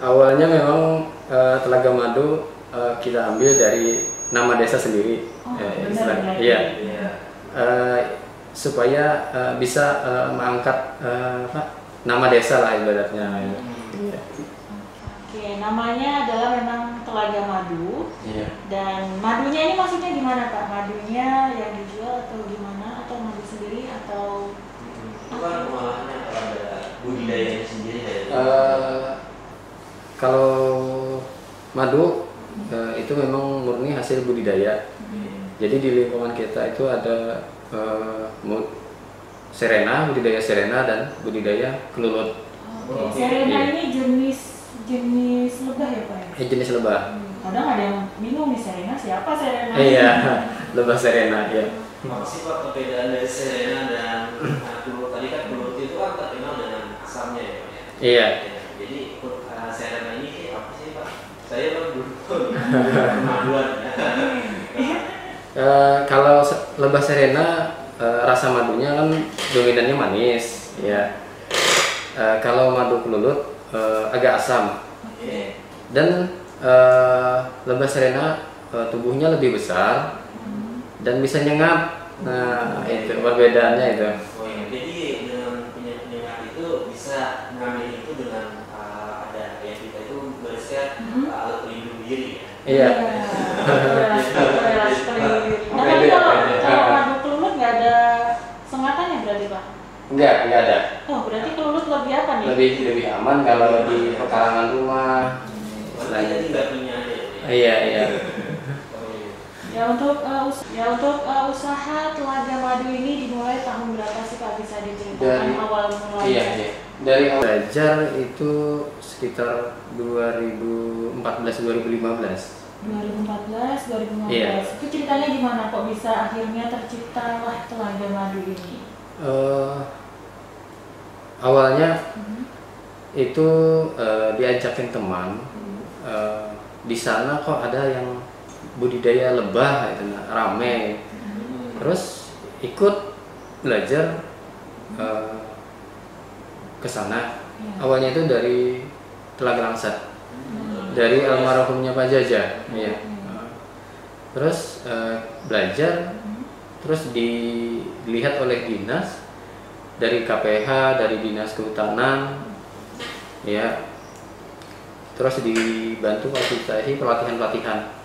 Awalnya memang Telaga Madu kita ambil dari nama desa sendiri. Benar. Iya. Supaya bisa mengangkat nama desa lah ibaratnya. Iya. Oke, namanya adalah memang Telaga Madu. Iya. Dan madunya ini maksudnya gimana Pak? Madunya yang dijual atau gimana? Atau madu sendiri atau? Itu kan pengolahannya ada budidayanya sendiri dari Kalau madu itu memang murni hasil budidaya. Jadi di lingkungan kita itu ada serena, budidaya serena dan budidaya kelulut. Oke. Serena ini jenis lebah ya Pak? Jenis lebah. Kadang ada yang bingung nih, Serena siapa Serena? Iya, lebah serena ya. apa sih Pak perbedaan dari serena dan kelulut? Tadi kan kelulut itu kan terkenal dengan asamnya ya Pak ya? Iya. Jadi serena ini apa sih Pak? Saya kan dulu kemaduan ya. Kalau lebah serena rasa madunya kan dominannya manis ya. Kalau madu kelulut agak asam. Dan lebah serena tubuhnya lebih besar dan bisa nyengat. Nah, itu perbedaannya itu. Oh iya, jadi dengan penyengat itu bisa mengambil itu dengan ada ya kita itu beresnya alat pelindung diri ya. Iya. Tapi kalau madu kelulut nggak ada sengatannya berarti Pak? Enggak ada. Oh, berarti kelulut lebih apa nih? Lebih aman kalau di pekarangan rumah. Selain itu nggak punya aja. Iya. Ya untuk usaha Telaga Madu ini dimulai tahun berapa sih Pak, bisa diceritakan awal mulanya? Iya. Dari awal belajar itu sekitar 2014-2015. 2014-2015. Iya. Itu ceritanya gimana kok bisa akhirnya terciptalah Telaga Madu ini? Awalnya itu diajakin teman. Di sana kok ada yang budidaya lebah gitu, rame. Terus ikut belajar ke sana. Awalnya itu dari Telaga Langsat, dari almarhumnya Pak Jaja. Iya. Terus belajar, terus dilihat oleh dinas, dari KPH, dari dinas kehutanan, ya. Terus dibantu fasilitasi pelatihan.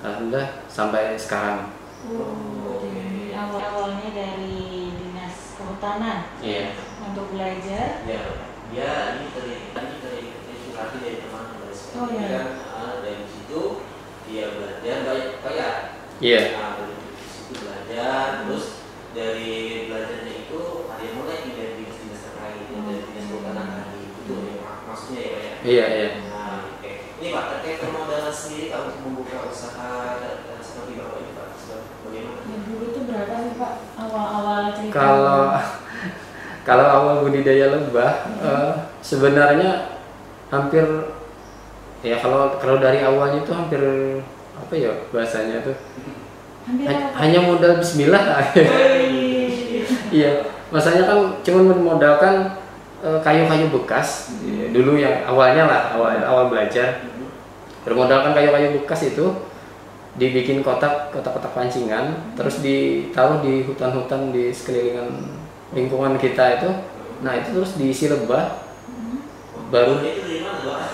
Alhamdulillah sampai sekarang. Jadi awalnya dari dinas kehutanan. Iya. Untuk belajar. Ya, dia ini terinspirasi dari teman dari sekolah. Oh, iya. Kan dari situ dia belajar bayar. Iya. Nah, dari situ belajar, terus dari belajarnya itu ada yang mulai dari dinas-dinas terkait, dari dinas kehutanan tadi itu maksudnya ya Pak ya. Iya. Nah, oke. Ini Pak terkait permodalan sendiri Pak untuk membuka usaha seperti Bapak ini Pak, bagaimana? Ya, dulu itu berapa sih Pak awal cerita? Kalau awal budidaya lebah sebenarnya hampir ya kalau dari awalnya itu hampir apa ya bahasanya tuh hanya modal bismillah lah. Iya, masanya kan cuma memodalkan kayu-kayu bekas dulu yang awalnya lah awal belajar bermodalkan kayu-kayu bekas itu dibikin kotak pancingan, terus ditaruh di hutan-hutan di sekelilingan lingkungan kita itu. Nah itu terus diisi lebah, baru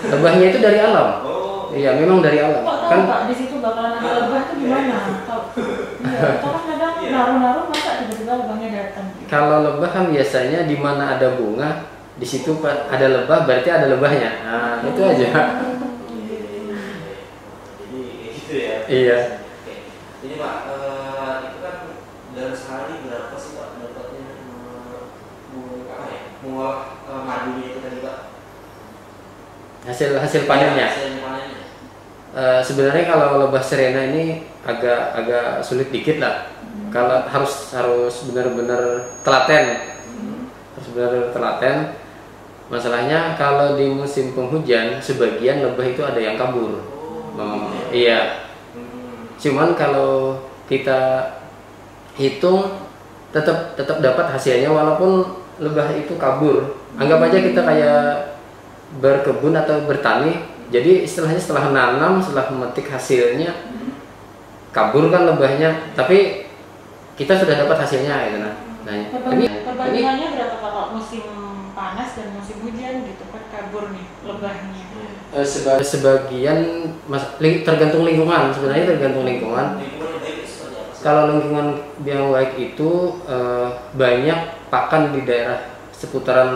lebahnya itu dari alam. Iya memang dari alam. Kok tahu Kan Pak di situ bakalan ada lebah itu gimana? Iya, kita kan kadang naruh-naruh masa tiba-tiba lebahnya datang. kalau lebah kan biasanya di mana ada bunga, di situ ada lebah berarti ada lebahnya. Nah itu aja. Jadi gitu ya. Iya. Oke. Jadi Pak, itu kan dalam sehari berapa sih Pak dapatnya mengolah madunya itu tadi Pak? Hasil panennya. Hasil panennya. Sebenarnya kalau lebah serena ini agak sulit dikit lah. Kalau harus benar-benar telaten. Harus benar-benar telaten. Masalahnya kalau di musim penghujan sebagian lebah itu ada yang kabur. Iya. Cuman kalau kita hitung tetap dapat hasilnya walaupun lebah itu kabur. Anggap aja kita kayak berkebun atau bertani, jadi istilahnya setelah nanam, setelah memetik hasilnya kabur kan lebahnya, tapi kita sudah dapat hasilnya gitu. Nah Perbandingannya berapa Pak kalau musim panas dan musim hujan gitu kan kabur nih lebahnya? Sebagian tergantung lingkungan, sebenarnya tergantung lingkungan. Kalau lingkungan yang baik itu banyak pakan di daerah seputaran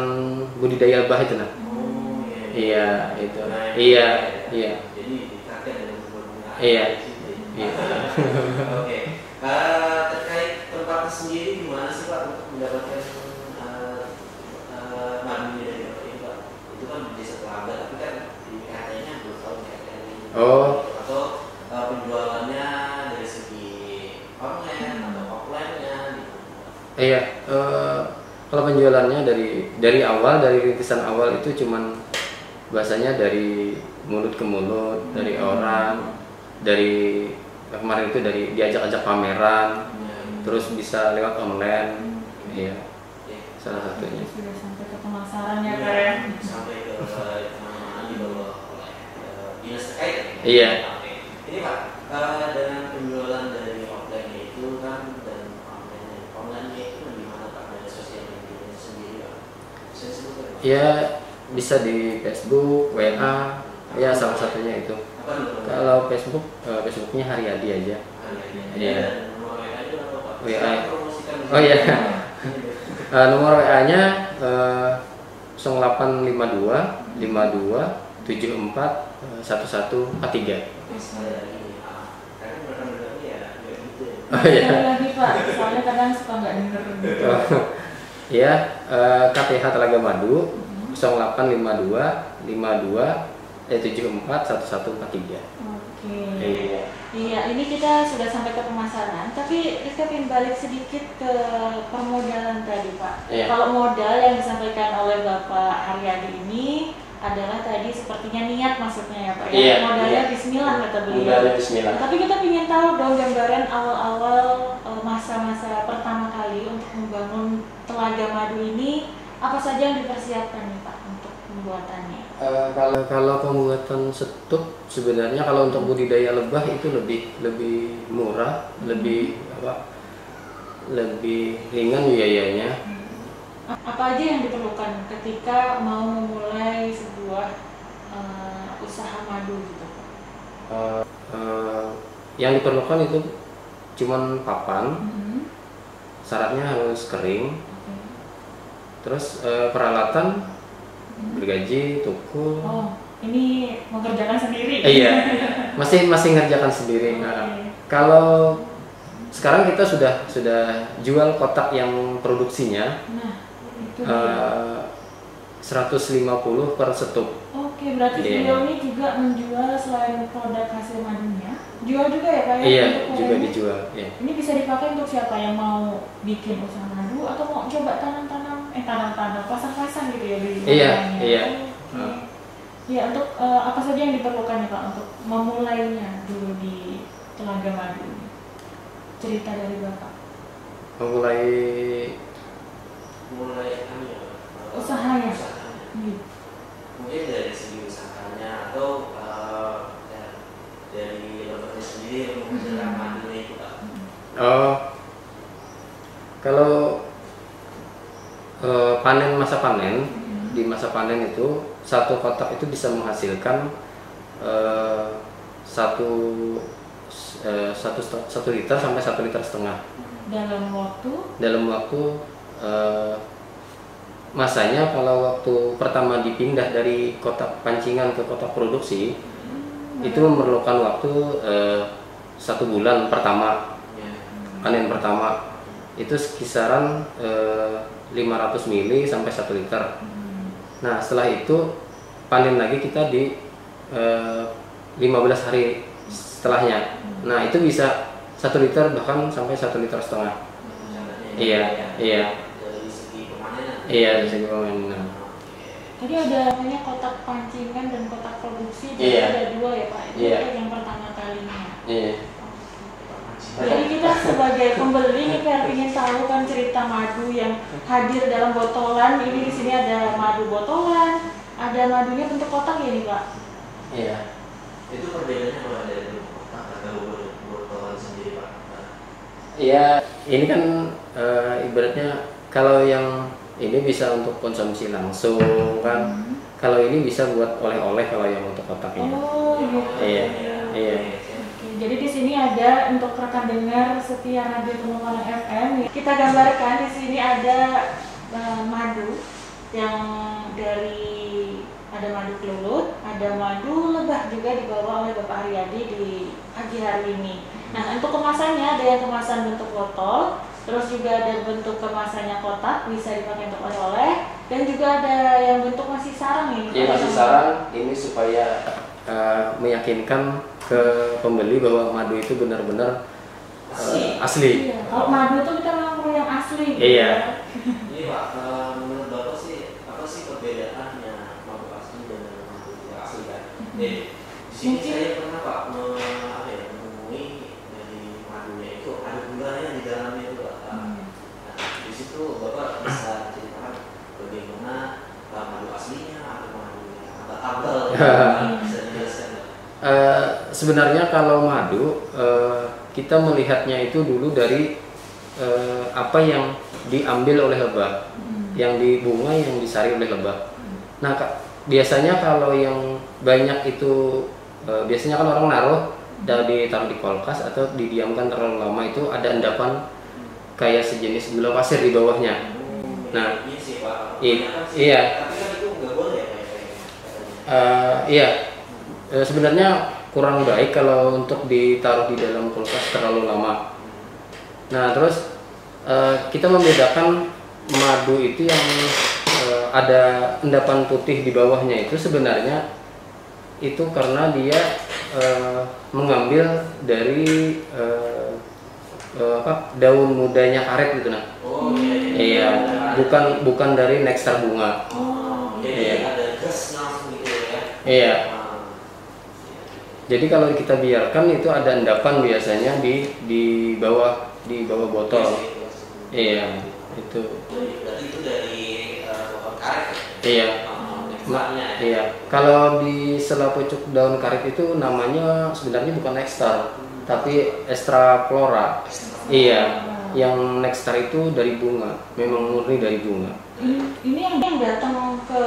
budidaya lebah itu. Nah iya itu iya. Jadi ditarget dengan berbunga. Iya. Oke. Terkait tempatnya sendiri gimana sih Pak untuk mendapatkan madunya dari Bapak ini Pak? Itu kan di desa Telaga, tapi kan di katanya belum tahu atau penjualannya dari segi online atau offline-nya gitu. Iya, kalau penjualannya dari awal, dari rintisan awal itu cuman bahasanya dari mulut ke mulut, dari orang, dari kemarin itu dari diajak-ajak pameran, terus bisa lewat online, iya, salah satunya. Sudah sampai ke pemasaran ya Pak ya? Sampai ke mana-mana dibawa oleh dinas terkait. Iya. Ini Pak, dengan penjualan dari offline itu kan dan online itu di mana Pak, media sosial media sendiri Pak? Bisa disebutkan Pak? Ya bisa di Facebook, WA, ya salah satunya itu. Apa itu? Kalau Facebook, Facebooknya Haryadi aja. Iya. Nomor WA itu apa Pak? WA. Saya promosikan. Oh iya. Nomor WA-nya 0852 52 74 1143. Sekali lagi, karena mereka ya gitu ya. Oh iya. Sekali lagi Pak, soalnya kadang suka nggak denger gitu. Ya, KTH Telaga Madu 0852 52 74 1143. Oke. Iya. Iya, ini kita sudah sampai ke pemasaran, tapi kita ingin balik sedikit ke permodalan tadi Pak. Iya. Kalau modal yang disampaikan oleh Bapak Haryadi ini adalah tadi sepertinya niat maksudnya ya Pak. Iya, Modalnya iya. Bismillah kata beliau. Modalnya Bismillah. Tapi kita ingin tahu dong gambaran awal-awal masa-masa pertama kali untuk membangun Telaga Madu ini, apa saja yang dipersiapkan nih Pak untuk pembuatannya? Kalau pembuatan setup sebenarnya kalau untuk budidaya lebah itu lebih murah, lebih ringan biayanya. Apa aja yang diperlukan ketika mau memulai sebuah usaha madu gitu? Yang diperlukan itu cuman papan, syaratnya harus kering, terus peralatan gergaji, tukul. Oh, ini mengerjakan sendiri? Iya, masih ngerjakan sendiri. Nah, kalau sekarang kita sudah jual kotak yang produksinya. Nah, itu 150 per setup. Oke, berarti beliau ini juga menjual selain produk hasil madunya, jual juga ya Pak? Iya, juga dijual. Iya. Ini bisa dipakai untuk siapa yang mau bikin usaha madu atau mau coba tanam-tanam, pasang-pasang gitu ya di Iya, rumahnya? iya. Oke. Ya, untuk apa saja yang diperlukan ya Pak untuk memulainya dulu di Telaga Madu ini? Cerita dari Bapak. Mulai Usahanya. Mungkin dari segi usahanya atau dari lembaga sendiri yang menggunakan madunya itu Pak. Kalau masa panen di masa panen itu satu kotak itu bisa menghasilkan satu liter sampai 1,5 liter. Dalam waktu masanya kalau waktu pertama dipindah dari kotak pancingan ke kotak produksi itu memerlukan waktu 1 bulan pertama. Panen pertama itu kisaran 500 ml sampai 1 liter. Nah, setelah itu panen lagi kita di 15 hari setelahnya. Nah, itu bisa 1 liter bahkan sampai 1,5 liter. Iya. Dari segi pemanenan. Iya, dari segi pemanenan. Jadi ada namanya kotak pancingan dan kotak produksi, jadi Iya. ada 2 ya Pak. Itu Iya. yang pertama kalinya. Iya. Jadi kita sebagai pembeli nih kayak ingin tahu kan cerita madu yang hadir dalam botolan. Ini di sini ada madu botolan, ada madunya bentuk kotak ya nih Pak? Iya. Itu perbedaannya kalau ada di kotak atau botol sendiri Pak? Iya, ini kan ibaratnya kalau yang ini bisa untuk konsumsi langsung kan. Kalau ini bisa buat oleh-oleh kalau yang untuk kotaknya. Oh gitu. Iya. Iya. Oke, jadi di sini ada untuk rekan dengar setia Radio Penumpang FM. Kita gambarkan di sini ada madu yang ada madu kelulut, ada madu lebah juga dibawa oleh Bapak Haryadi di pagi hari ini. Nah, untuk kemasannya ada yang kemasan bentuk botol, terus juga ada bentuk kemasannya kotak, bisa dipakai untuk oleh-oleh, dan juga ada yang bentuk masih sarang ini. Iya, masih sarang. Ini supaya meyakinkan ke pembeli bahwa madu itu benar-benar asli. Iya. Kalau madu itu kita memang perlu yang asli. Iya. Ini Pak, menurut Bapak sih apa sih perbedaannya madu asli dan madu tidak asli kan? Di sini saya pernah Pak menemui dari madunya itu ada gulanya di dalamnya itu Pak. Nah, di situ Bapak bisa ceritakan bagaimana madu aslinya atau madunya abal-abal bisa dijelaskan. Sebenarnya kalau madu kita melihatnya itu dulu dari apa yang diambil oleh lebah, yang di bunga yang disari oleh lebah. Nah, biasanya kalau yang banyak itu biasanya kan orang naruh ditaruh di kulkas atau didiamkan terlalu lama, itu ada endapan kayak sejenis gula pasir di bawahnya. Nah, ini sih Pak. Iya. Tapi kan itu nggak boleh Iya. Sebenarnya kurang baik kalau untuk ditaruh di dalam kulkas terlalu lama. Nah, terus kita membedakan madu itu yang ada endapan putih di bawahnya itu sebenarnya itu karena dia mengambil dari daun mudanya karet gitu nah. Oh iya. Bukan dari nektar bunga. Jadi ada gas langsung gitu ya. Iya. Jadi kalau kita biarkan itu ada endapan biasanya di bawah botol. Iya, itu. Berarti itu dari pohon karet. Iya. Iya. Kalau di sela pucuk daun karet itu namanya sebenarnya bukan nektar, tapi extraflora. Iya. Yang nektar itu dari bunga, memang murni dari bunga. Ini yang datang ke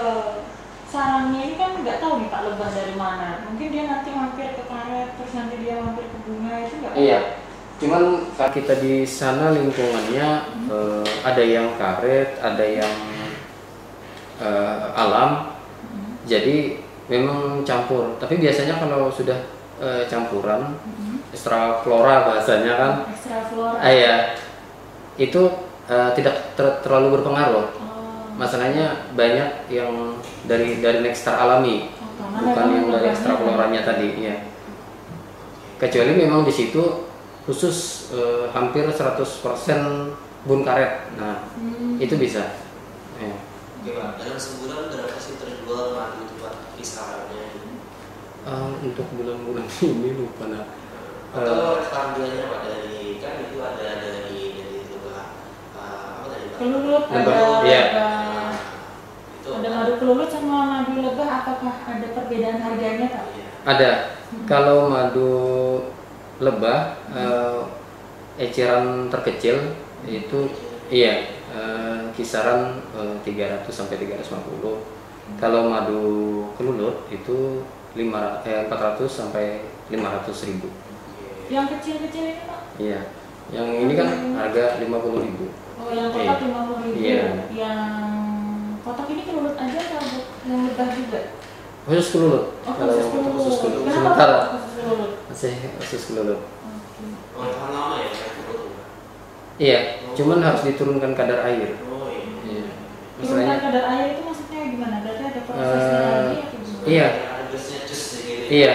sarangnya ini kan nggak tahu nih Pak lebah dari mana. Mungkin dia nanti mampir ke karet, terus nanti dia mampir ke bunga, itu nggak? Iya. Cuman kalau kita di sana lingkungannya ada yang karet, ada yang alam. Jadi memang campur. Tapi biasanya kalau sudah campuran, extraflora bahasanya kan. Extraflora. Iya. Itu tidak terlalu berpengaruh. Masalahnya banyak yang dari nektar alami, bukan yang dari extrafloranya tadi, ya. Kecuali memang di situ khusus hampir 100% bun karet. Nah, itu bisa. Ya. Oke Pak, dalam sebulan berapa sih terjual madu itu Pak kisarannya? Untuk bulan-bulan ini lupa nah. Atau harganya Pak dari kan itu ada dari lebah apa tadi Pak? Kelulut Iya. Ada madu kelulut sama madu lebah, apakah ada perbedaan harganya Pak? Ada. Kalau madu lebah eceran terkecil itu iya kisaran 300 sampai 350. Kalau madu kelulut itu 400 sampai 500.000. Yang kecil-kecil ini Pak? Iya. Yang ini kan harga 50.000. Oh, yang kotak 50.000. Iya. Yang kotak ini kelulut aja atau yang lebah juga? Khusus kelulut. Oh, Kalau yang khusus khusus kelulut. kelulut. Sementara Kenapa khusus kelulut? masih khusus kelulut. Oh, tahan lama ya kelulut? Iya, cuman harus diturunkan kadar air. Oh iya. Iya. Turunkan kadar air itu maksudnya gimana? Berarti ada prosesnya lagi atau gimana? Iya. Ada jusnya jus gitu. Iya.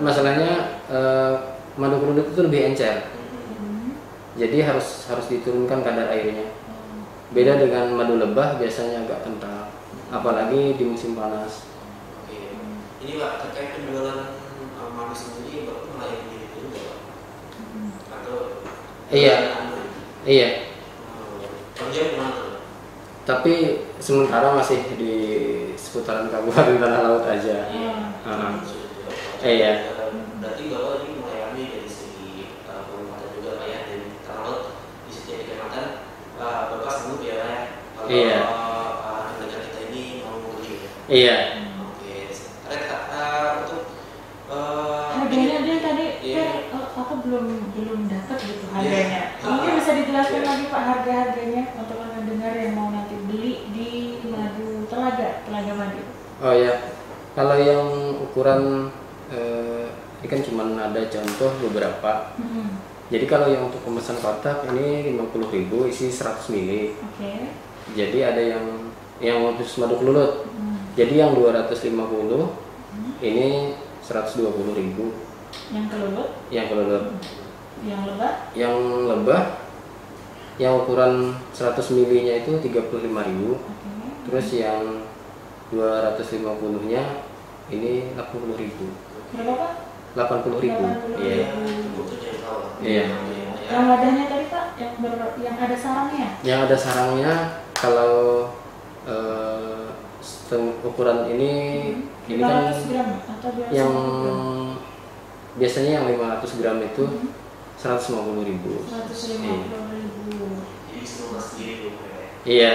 Masalahnya madu kelulut itu lebih encer. Jadi harus diturunkan kadar airnya. Beda dengan madu lebah biasanya agak kental, apalagi di musim panas. Oke. Ini Pak terkait penjualan madu sendiri Bapak melayani diri juga Pak? Atau Iya. Iya. Per jam gimana tuh? Tapi sementara masih di seputaran Kabupaten Tanah Laut aja. Iya. Berarti Bapak ini melayani dari segi penempatan juga Pak ya, dari Tanah Laut di setiap kecamatan Bapak sanggup ya Pak ya, kalau Iya. negara kita ini mau beli ya. Iya. Oke, untuk Harganya dia tadi Iya. aku belum dapat gitu harganya. Mungkin bisa dijelaskan lagi Pak harga-harganya untuk pendengar yang mau nanti beli di Madu Telaga Madu. Oh ya, kalau yang ukuran ini kan cuma ada contoh beberapa. Jadi kalau yang untuk pemesan kotak ini 50.000 isi 100 ml. Oke. Jadi ada yang khusus madu kelulut. Jadi yang 250 ini 120.000. Yang kelulut, Yang kelulut. yang lebah, Yang lebah yang ukuran 100 ml-nya itu 35.000. oke. Terus yang 250-nya ini 80.000. Berapa Pak? 80.000. Iya. Iya. Yang wadahnya tadi Pak, yang ada sarangnya. Yang ada sarangnya kalau ukuran ini kan 500 gram atau 250 yang gram? biasanya yang 500 gram itu 150.000. 150.000. Jadi semua sendiri dulu ya. Iya.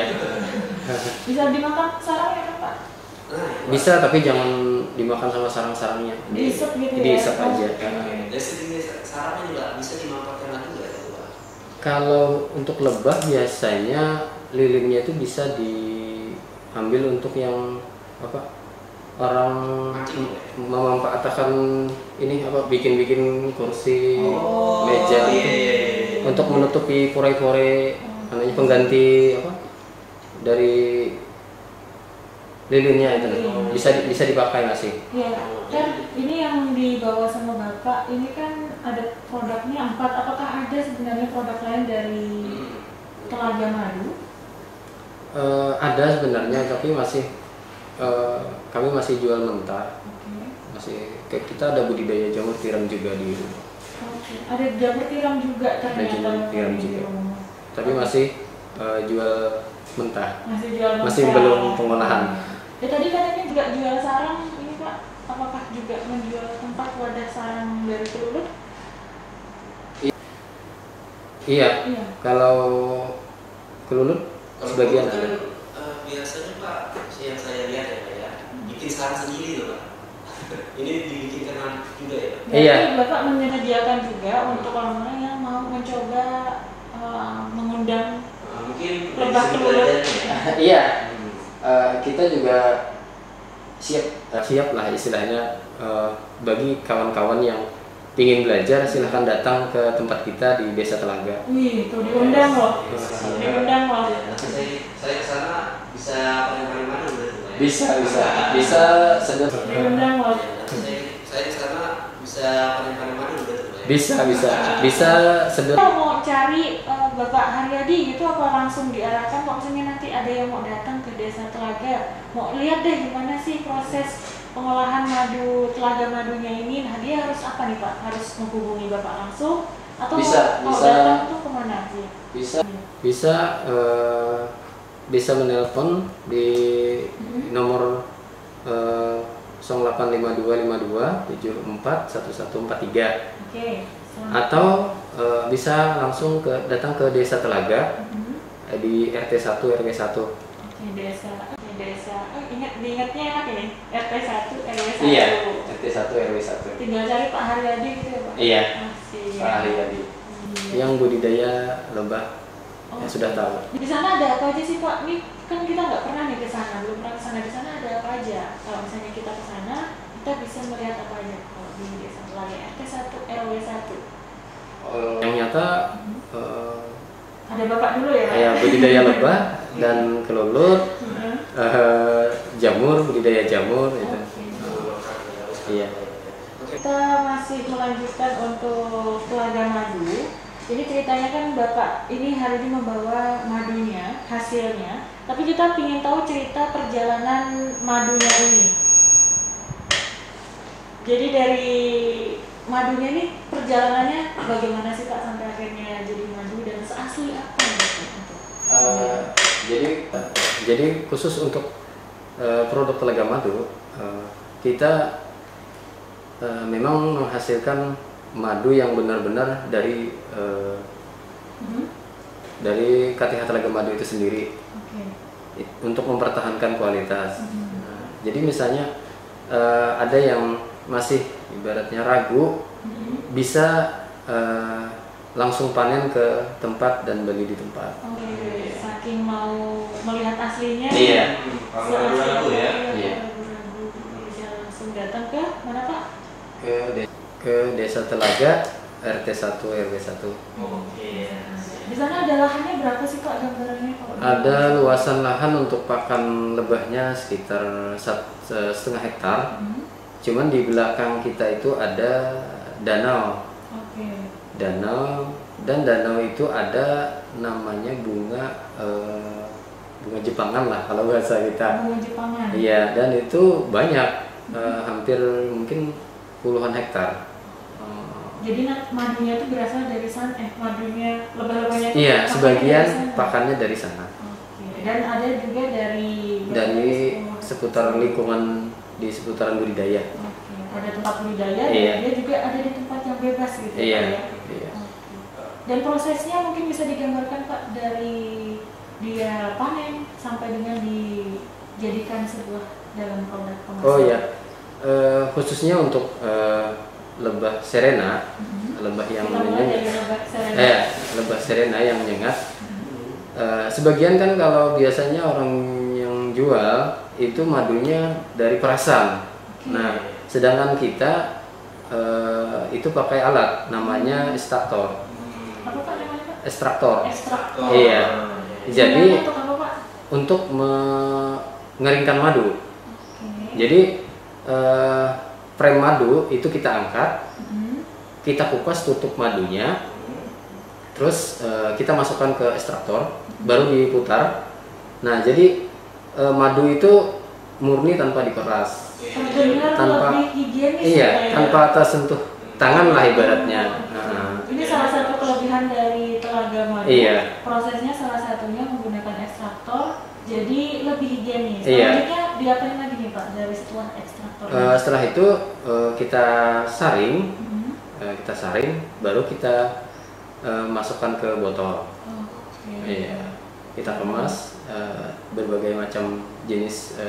Bisa dimakan sarangnya kan Pak? Bisa tapi jangan dimakan sama sarang-sarangnya. Diisep gitu ya? Diisep aja. Dari segi sarangnya juga bisa dimanfaatkan lagi nggak ya Pak? Kalau untuk lebah biasanya lilinnya itu bisa diambil untuk yang apa? Orang memanfaatkan ini apa bikin kursi, meja itu untuk menutupi pore-pore namanya pengganti apa dari lilinnya itu bisa dipakai nggak sih? Iya, kan ini yang dibawa sama Bapak ini kan ada produknya 4. Apakah ada sebenarnya produk lain dari Telaga Madu? Ada sebenarnya tapi kami masih jual mentah. Masih kita ada budidaya jamur tiram juga di rumah. Ada jamur tiram juga ternyata. Ada jamur tiram juga. Tapi masih jual mentah. Masih belum pengolahan. Ya tadi katanya juga jual sarang ini Pak. Apakah juga menjual tempat wadah sarang dari kelulut? Iya. Kalau kelulut sebagian ada. Biasanya Pak, yang saya lihat ya Pak ya, bikin sarang sendiri loh Pak. Ini dibikinkan juga ya Pak? Iya. Jadi Bapak menyediakan juga untuk orang-orang yang mau mencoba mengundang mungkin lebah kelulut. Iya. Kita juga siap lah istilahnya bagi kawan-kawan yang ingin belajar silahkan datang ke tempat kita di Desa Telaga. Wih, itu diundang loh. Diundang loh. Saya kesana bisa paling mana udah? Bisa sedang. Diundang loh. Saya kesana bisa paling mana udah? Bisa sedang. Kalau mau cari Bapak Haryadi gitu apa langsung diarahkan kalau misalnya nanti ada yang mau datang ke Desa Telaga mau lihat deh gimana sih proses pengolahan madu Telaga Madunya ini, nah dia harus apa nih Pak? Harus menghubungi Bapak langsung atau mau datang tuh kemana sih? Bisa menelpon di nomor 085252 74 1143. Oke. Atau bisa langsung datang ke Desa Telaga di RT 1 RW 1. Oke, desa. Diingatnya enak ini. RT 1 RW 1. Iya, RT 1 RW 1. Tinggal cari Pak Haryadi gitu ya Pak? Iya. Masih. Pak Haryadi. Yang budidaya lebah. Ya, sudah tahu. Di sana ada apa aja sih Pak? Ini kan kita nggak pernah nih ke sana, belum pernah ke sana. Di sana ada apa aja? Kalau misalnya kita ke sana, kita bisa melihat apa aja kalau di Desa Telaga RT 1 RW 1. Yang nyata ada Bapak dulu ya Pak? ya budidaya lebah dan kelulut, jamur, budidaya jamur itu. Iya. Kita masih melanjutkan untuk Telaga Madu. Ini ceritanya kan Bapak ini hari ini membawa madunya, hasilnya. Tapi kita ingin tahu cerita perjalanan madunya ini. Jadi dari madunya ini perjalanannya bagaimana sih Pak sampai akhirnya jadi madu dan seasli apa gitu? Jadi Jadi khusus untuk produk Telaga Madu, kita memang menghasilkan madu yang benar-benar dari KTH Telaga Madu itu sendiri, untuk mempertahankan kualitas. Jadi misalnya ada yang masih ibaratnya ragu, bisa langsung panen ke tempat dan beli di tempat. Saking mau melihat aslinya. Iya. Kalau ragu-ragu ya. Iya. Bisa langsung datang ke mana Pak? Ke Desa Telaga, RT 1 RW 1. Oke. Di sana ada lahannya berapa sih Pak gambarannya? Ada luasan lahan untuk pakan lebahnya sekitar 1,5 hektar. Cuman di belakang kita itu ada danau. Danau, dan danau itu ada namanya bunga Jepangan lah kalau bahasa kita. Bunga Jepangan. Iya, dan itu banyak, hampir mungkin puluhan hektar. Jadi madunya itu berasal dari sana, madunya lebah-lebahnya itu Iya, pakannya sebagian dari sana. pakannya dari sana. Dan ada juga Dari seputar lingkungan di seputaran budidaya. Ada tempat budidaya, Iya. dan dia juga ada di tempat yang bebas gitu Iya. ya. Iya. Dan prosesnya mungkin bisa digambarkan Pak, dari dia panen sampai dengan dijadikan sebuah dalam produk kemasan. Oh ya, khususnya untuk lebah serena, lebah yang Kita mulai menyengat. dari lebah serena. Lebah serena yang menyengat. Sebagian kan kalau biasanya orang yang jual itu madunya dari perasan. Nah, sedangkan kita itu pakai alat namanya ekstraktor. Apa Pak namanya Pak? Ekstraktor. Ekstraktor. Iya. Jadi untuk apa Pak? untuk mengeringkan madu. Jadi frame madu itu kita angkat, kita kupas tutup madunya, terus kita masukkan ke ekstraktor, baru diputar. Nah, jadi madu itu murni tanpa dikeras. Terdengar Tanpa- lebih higienis. Iya, ya. tanpa tersentuh tangan lah ibaratnya. Ini salah satu kelebihan dari Telaga Madu. Iya. Prosesnya salah satunya menggunakan ekstraktor, jadi lebih higienis. Iya. Selanjutnya diapain lagi nih Pak dari setelah ekstraktor? Setelah itu kita saring, baru kita masukkan ke botol. Iya, kita kemas berbagai macam jenis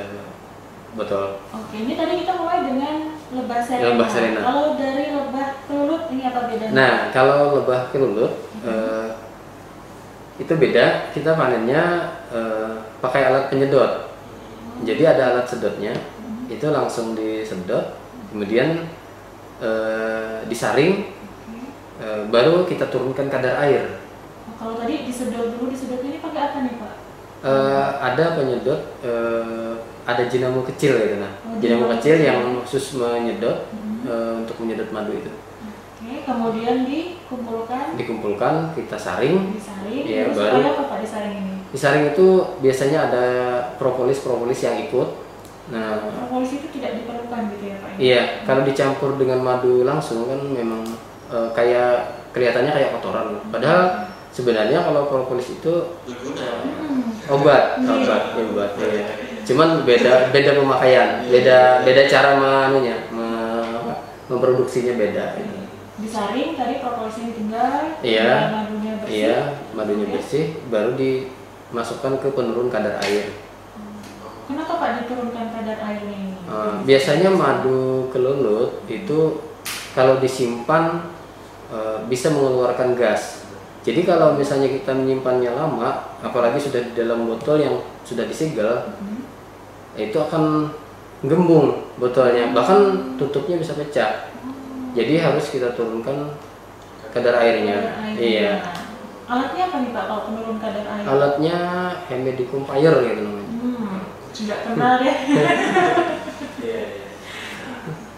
botol. Oke, ini tadi kita mulai dengan lebah serena. Lebah serena. Kalau dari lebah kelulut ini apa bedanya? Nah, kalau lebah kelulut itu beda. Kita panennya pakai alat penyedot. Jadi ada alat sedotnya, itu langsung disedot, kemudian disaring, baru kita turunkan kadar air. Kalau tadi disedot dulu, disedotnya ini pakai apa nih Pak? Ada penyedot, ada jinamo kecil gitu. Nah, jinamo kecil yang khusus menyedot untuk menyedot madu itu. Oke, kemudian Dikumpulkan, kita saring. disaring. Iya, Terus baru. supaya apa Pak disaring ini? Disaring itu biasanya ada propolis yang ikut. Nah, Propolis itu tidak diperlukan gitu ya Pak? iya, kalau dicampur dengan madu langsung kan memang kayak kelihatannya kayak kotoran. Padahal sebenarnya kalau propolis itu obat. Iya. Cuman beda pemakaian, beda cara memproduksinya beda. Disaring, tadi propolisnya ditinggal, Iya. madunya bersih. Iya, madunya bersih, baru dimasukkan ke penurun kadar air. Kenapa Pak diturunkan kadar airnya ini? Biasanya madu kelulut itu kalau disimpan bisa mengeluarkan gas. Jadi kalau misalnya kita menyimpannya lama, apalagi sudah di dalam botol yang sudah disegel, itu akan gembung botolnya, bahkan tutupnya bisa pecah. Jadi harus kita turunkan kadar airnya. Iya. Alatnya apa nih Pak kalau penurun kadar air? Alatnya humidifier gitu namanya. Tidak kenal deh. Iya.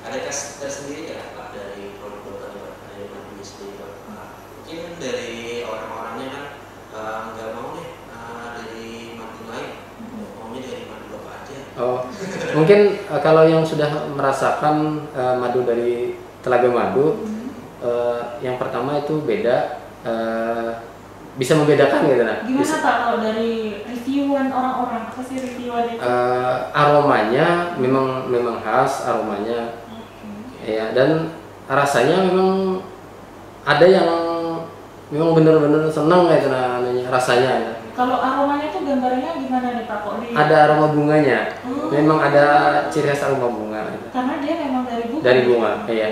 Ada khas tersendiri ya Pak dari produk-produk dari madu sendiri Pak? Mungkin dari orang-orangnya kan nggak mau nih dari madu lain, maunya dari madu Bapak aja. Oh, mungkin kalau yang sudah merasakan madu dari Telaga Madu, yang pertama itu beda bisa membedakan gitu nah. Gimana Pak kalau dari reviewan orang-orang, apa sih reviewan itu? Aromanya memang khas aromanya. Ya, dan rasanya memang ada yang memang benar-benar senang gitu nah rasanya ya. Kalau aromanya itu gambarnya gimana nih Pak? Kok Ada aroma bunganya. Memang ada ciri khas aroma bunga gitu. Karena dia memang dari bunga. Dari bunga, iya.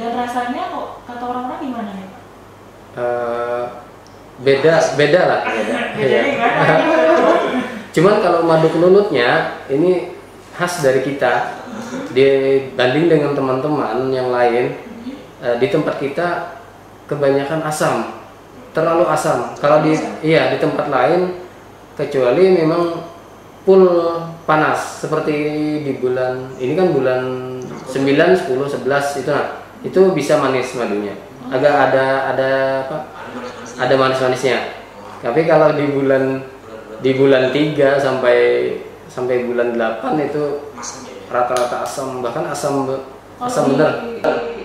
Dan rasanya kok kata orang-orang gimana nih Pak? Beda lah. Iya. Cuman kalau madu kelulutnya ini khas dari kita. Dibanding dengan teman-teman yang lain, di tempat kita kebanyakan asam, terlalu asam. Kalau di tempat lain, kecuali memang full panas seperti di bulan ini kan bulan 9, 10, 11 itu nah, itu bisa manis madunya. Agak ada manis-manisnya. Tapi kalau di bulan 3 sampai bulan 8 itu rata-rata asam, bahkan asam bener.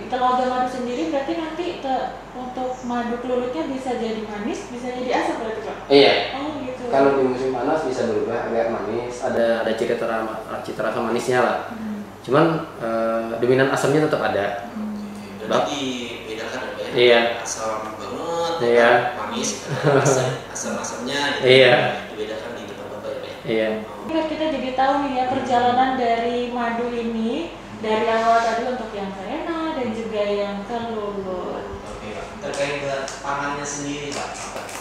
Telaga madu sendiri berarti nanti untuk madu kelulutnya bisa jadi manis, bisa jadi asam berarti Pak? Iya. Oh gitu. Kalau di musim panas bisa berubah agak manis, ada cita rasa manisnya lah. Cuman dominan asamnya tetap ada. Berarti dibedakan ya? Iya. Asam banget, iya. Manis, asam-asamnya gitu. Iya. Dibedakan di tempat Bapak ya? Iya. Kita jadi tahu nih ya perjalanan dari madu ini dari awal tadi untuk yang Serena dan juga yang kelulut. Oke Pak. Terkait pangannya sendiri Pak,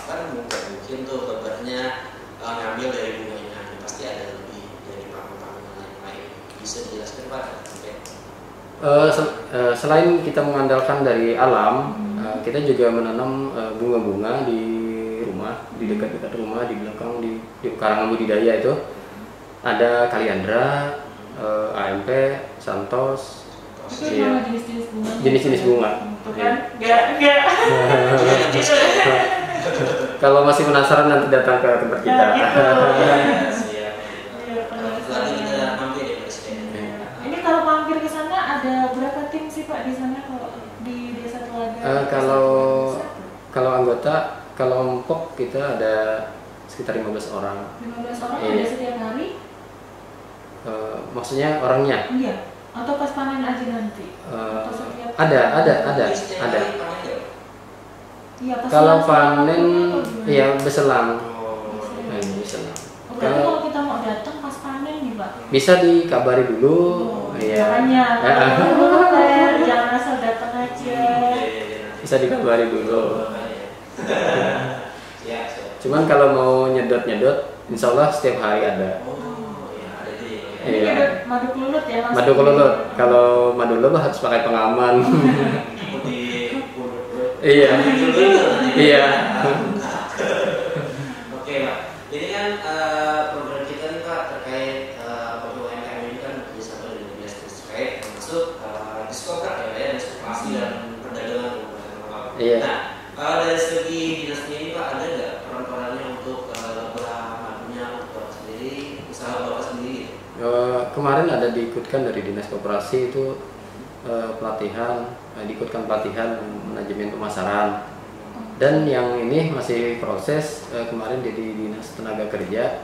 kan mungkin tuh kabarnya ngambil dari bunganya, pasti ada lebih dari pangan-pangan lain. Bisa dijelaskan Pak? Selain kita mengandalkan dari alam, kita juga menanam bunga-bunga di rumah, di dekat-dekat rumah, di belakang di karangan budidaya itu ada kaliandra, AMP, santos, Itu nama jenis-jenis bunga. Jenis-jenis bunga. Kan? Enggak. Kalau masih penasaran nanti datang ke tempat kita. Ini kalau mampir ke sana ada berapa tim sih Pak di sana kalau di Desa Telaga? Kalau anggota, kelompok kita ada sekitar 15 orang. 15 orang ada setiap hari? Maksudnya orangnya? Iya. Atau pas panen aja nanti? Ada. Iya, kalau panen, ya berselang. Berselang. Berarti kalau kita mau datang pas panen nih Pak? Bisa dikabari dulu. Makanya, jangan asal datang aja. Bisa dikabari dulu. Cuman kalau mau nyedot, insya Allah setiap hari ada. Ini madu kelulut ya Mas? Madu kelulut. Kalau madu lebah harus pakai pengaman. Iya. Oke Pak. Jadi kan program kita nih Pak terkait UMKM ini kan bekerjasama dengan dinas terkait termasuk diskoprak ya, diskopasi dan perdagangan. Iya. Nah, dari segi dinasnya ini Pak, ada nggak peran-perannya untuk lebah madunya untuk Bapak sendiri, usaha Bapak sendiri? Kemarin ada diikutkan dari dinas koperasi itu pelatihan, diikutkan pelatihan manajemen pemasaran. Dan yang ini masih proses, kemarin jadi dinas tenaga kerja,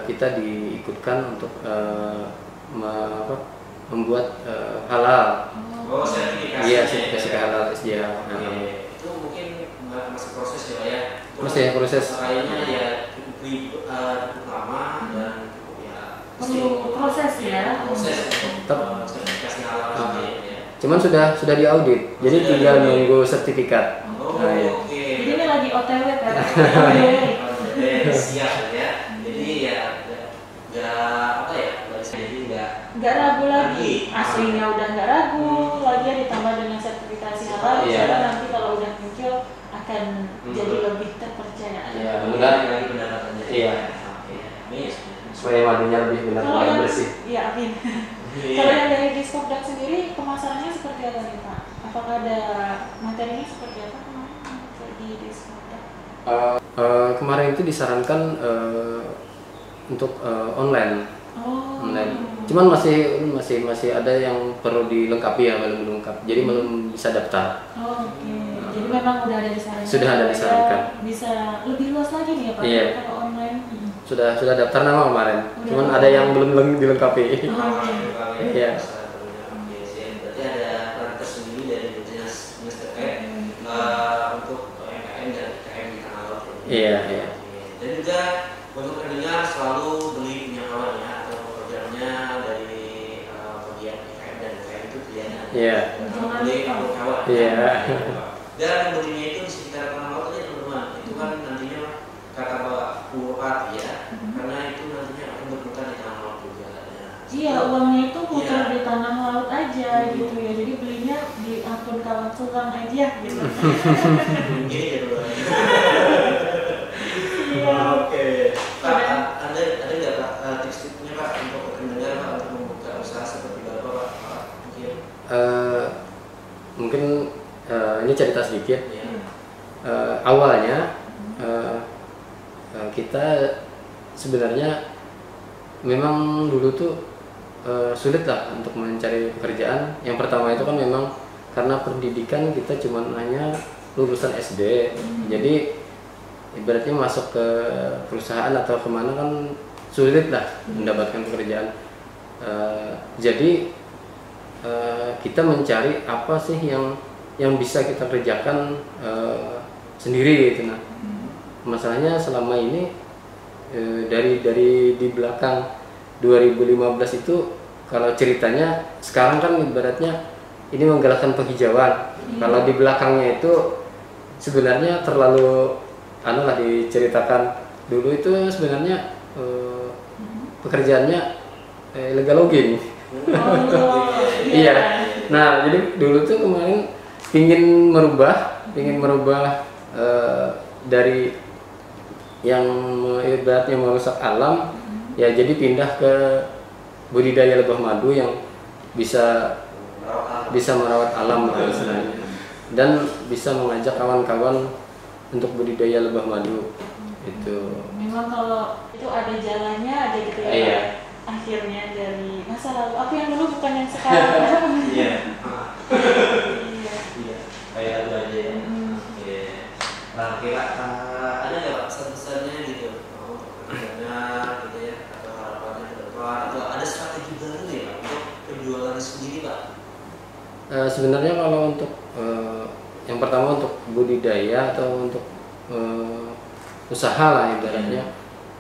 kita diikutkan untuk membuat halal. Sertifikasi. Iya, sertifikasi halal SJA. Itu mungkin masih proses ya. Masih proses. Kayaknya ya cukup lama dan perlu proses ya. Proses untuk sertifikasi halal ya. Cuman sudah diaudit, jadi tinggal nunggu sertifikat. Oke. Jadi ini lagi OTW kan? Siap ya. Jadi ya nggak ragu lagi. Aslinya udah nggak ragu, lagi ditambah dengan sertifikasi halal. Karena nanti kalau udah muncul akan jadi lebih terpercaya. Iya, benar. Iya. Supaya madunya lebih benar-benar bersih. Iya, amin. Kalau yang dari Diskopdak sendiri pemasarannya seperti apa nih Pak? Apakah ada materinya seperti apa kemarin di Diskopdak? Kemarin itu disarankan untuk online. Online. Cuman masih ada yang perlu dilengkapi ya, belum lengkap. Jadi belum bisa daftar. Oke. Jadi memang udah ada disarankan. Sudah ada disarankan. Bisa lebih luas lagi nih ya Pak, Iya. kalau online. Sudah daftar nama kemarin. Udah. Cuman ada yang belum dilengkapi. Iya. Berarti ada peran tersendiri dari dinas terkait untuk UMKM dan UMKM di Tanah Laut. Iya. Dan juga untuk pendengar selalu beli punya kawan ya, atau programnya dari bagian UMKM dan UMKM itu pilihannya. Iya. Beli kawan. Iya. Dan belinya itu di sekitar Tanah Laut aja teman-teman. Itu kan nantinya kata Pak Bupati ya, karena itu nantinya akan berputar di Tanah Laut juga. Iya, uangnya itu putar di tanah laut aja gitu ya. Jadi belinya di akun kawan Sulang aja gitu. Gini ya dulu. Iya. Oke. Pak, ada nggak Pak tips-tipsnya Pak untuk pendengar Pak untuk membuka usaha seperti Bapak Pak? Mungkin ini cerita sedikit. Ya. Awalnya kita sebenarnya memang dulu tuh sulit lah untuk mencari pekerjaan. Yang pertama itu kan memang karena pendidikan kita cuma hanya lulusan SD, jadi ibaratnya masuk ke perusahaan atau kemana kan sulit lah mendapatkan pekerjaan. Jadi kita mencari apa sih yang bisa kita kerjakan sendiri gitu. Nah, masalahnya selama ini dari di belakang 2015 itu kalau ceritanya sekarang kan ibaratnya ini menggalakkan penghijauan. Kalau di belakangnya itu sebenarnya terlalu lah diceritakan. Dulu itu sebenarnya pekerjaannya illegal logging. Iya. Nah, jadi dulu tuh kemarin ingin merubah dari yang ibaratnya merusak alam, ya jadi pindah ke budidaya lebah madu yang bisa merawat alam istilahnya, dan bisa mengajak kawan-kawan untuk budidaya lebah madu itu. Memang kalau itu ada jalannya aja gitu ya. Iya. Akhirnya dari masa lalu aku yang dulu bukan yang sekarang. Iya. Iya. Iya. Kayak itu aja ya. Oke. Nah, kira ada nggak Pak pesan-pesannya gitu untuk pekerjaannya gitu ya, atau harapannya ke depan, atau ada strategi baru ya Pak untuk penjualan sendiri Pak? Sebenarnya kalau untuk yang pertama untuk budidaya atau untuk usaha lah ibaratnya,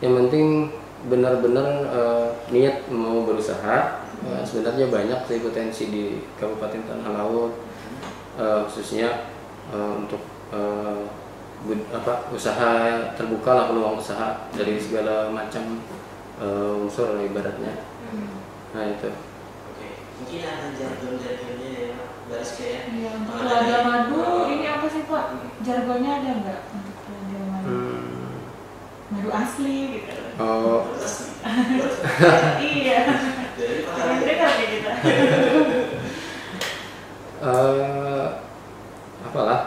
yang penting benar-benar niat mau berusaha. Sebenarnya banyak sih potensi di Kabupaten Tanah Laut, khususnya untuk usaha terbuka lah, peluang usaha dari segala macam unsur ibaratnya. Nah itu. Oke. Mungkin ada jargon-jargonnya ya Baris kayak. Iya, untuk telaga madu ini apa sih Pak? Jargonnya ada nggak untuk telaga madu? Madu asli gitu. Oh. Iya. Jangan dengar nih kita. Apalah?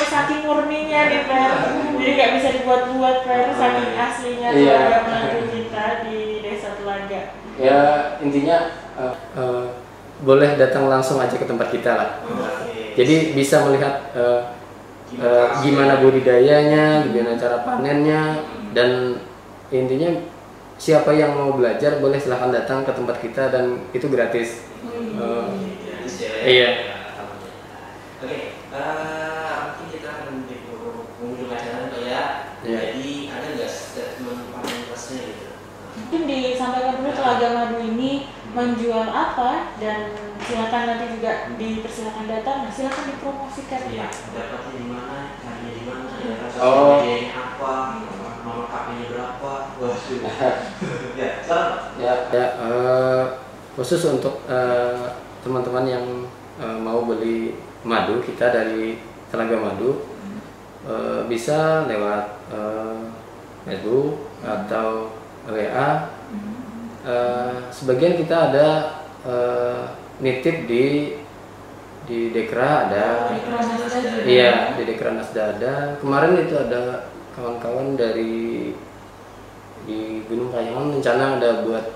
Saking murninya nih Fer, jadi nggak bisa dibuat-buat Fer, saking aslinya Iya. telaga madu kita di Desa Telaga. Ya intinya boleh datang langsung aja ke tempat kita lah. Jadi bisa melihat gimana budidayanya, gimana cara panennya, dan intinya siapa yang mau belajar boleh silahkan datang ke tempat kita dan itu gratis. Iya. Oke, mungkin kita akan mengunjungi acara Pak ya. Iya. Jadi ada nggak statement paling khasnya gitu? Mungkin disampaikan dulu telaga madu ini menjual apa, dan silakan nanti juga dipersilakan datang. Nah, silakan dipromosikan Iya, Pak. dapatnya di mana, caranya di mana, ya, rasa Oh. bedanya apa, nomor KP-nya berapa? Wah, ya, selamat. Ya, khusus untuk teman-teman yang mau beli madu kita dari Telaga Madu, bisa lewat Facebook atau WA. Sebagian kita ada nitip di Dekra ada. Iya, di Dekra Nasda ada. Kemarin itu ada kawan-kawan dari di Gunung Kayangan rencana ada buat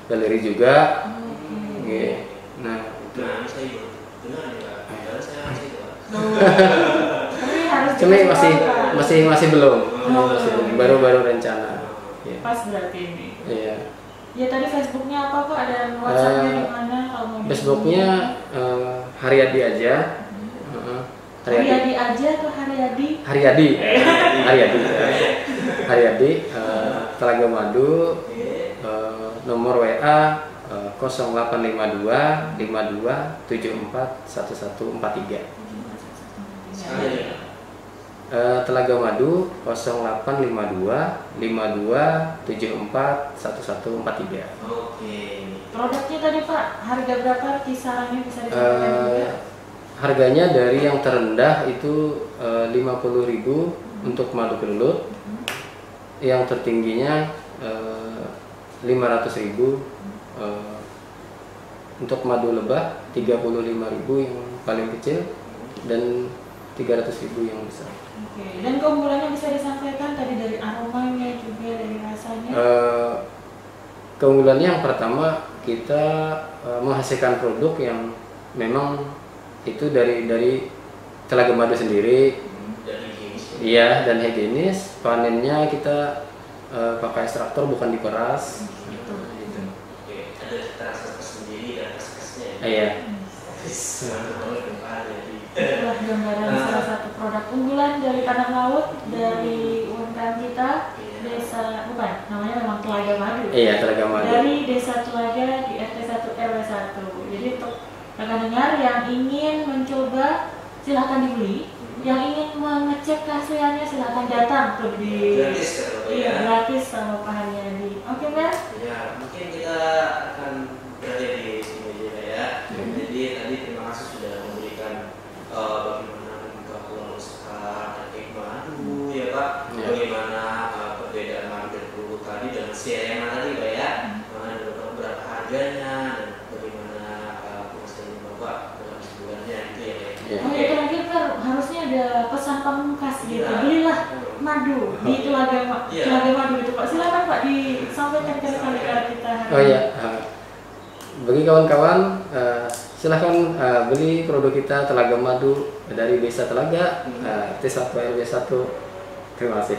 galeri juga. Nah, itu. Nah, saya dengar ya, padahal saya Tapi harus Cuma dikasih tahu, Pak. masih belum. Oh, Masih belum. baru rencana. Ya. Pas berarti ini. Iya. Ya tadi Facebooknya apa Pak? Ada WhatsAppnya di mana kalau mau Facebooknya Haryadi aja. Haryadi aja atau Haryadi? Haryadi. Haryadi. Telaga Madu. Nomor WA 0852 52 74 1143. Sekali ya. Telaga Madu 0852 52 74 1143. Oke. Produknya tadi Pak, harga berapa kisarannya bisa disampaikan juga? Harganya dari yang terendah itu 50.000 untuk madu kelulut, yang tertingginya 500.000 untuk madu lebah, 35.000 yang paling kecil dan 300.000 yang besar. Oke. Dan keunggulannya bisa disampaikan tadi dari aromanya juga dari rasanya. Keunggulannya yang pertama kita menghasilkan produk yang memang itu dari Telaga Madu sendiri. Dari higienis. Iya, dan higienis. Panennya kita pakai ekstraktor bukan diperas. Gitu. Oke, ada rasa tersendiri dan khasnya. Iya. Itulah gambaran salah satu produk unggulan dari tanah laut dari UMKM kita, desa bukan namanya memang Telaga Madu. Iya, Telaga Madu. Dari Desa Telaga di RT 1 RW 1. Jadi untuk rekan dengar yang ingin mencoba silahkan dibeli, yang ingin mengecek keasliannya silahkan datang tuh di Gratis kan, Pak, ya? gratis sama Pak Haryadi. Oke Mbak? Ya, mungkin kita akan berada di sini aja ya. Jadi tadi terima kasih sudah memberikan bagaimana membuka pulau sekar dan kek madu ya Pak. Ya. Bagaimana perbedaan madu dan kelulut tadi dan siaran tadi Pak ya. Berapa harganya dan bagaimana penghasilan Bapak dalam sebulannya itu ya Pak. Ya. Oh ya terakhir Pak, harusnya ada pesan pamungkas gitu. Iya. Belilah madu di Telaga Iya. Madu gitu Pak. Silakan Pak disampaikan ke rekan-rekan kita hari Oh ini. iya, bagi kawan-kawan silahkan beli produk kita Telaga Madu dari Desa Telaga, RT 1 RW 1. Terima kasih.